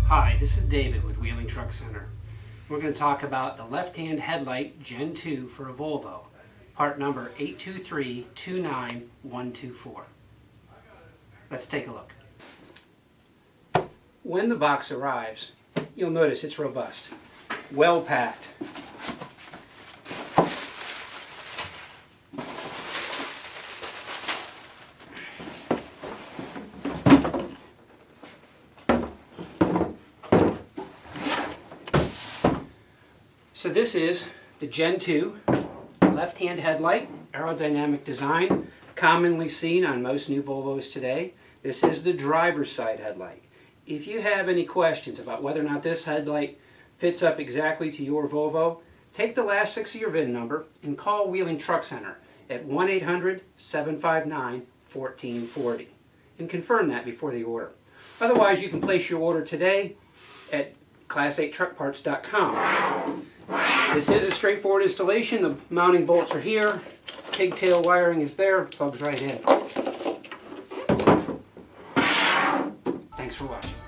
Hi, this is David with Wheeling Truck Center. We're going to talk about the left-hand headlight Gen 2 for a Volvo, part number 823-29124. Let's take a look. When the box arrives, you'll notice it's robust, well packed. So this is the Gen 2 left-hand headlight, aerodynamic design, commonly seen on most new Volvos today. This is the driver's side headlight. If you have any questions about whether or not this headlight fits up exactly to your Volvo, take the last 6 of your VIN number and call Wheeling Truck Center at 1-800-759-1440 and confirm that before the order. Otherwise, you can place your order today at class8truckparts.com. This is a straightforward installation. The mounting bolts are here. Pigtail wiring is there. Plugs right in. Thanks for watching.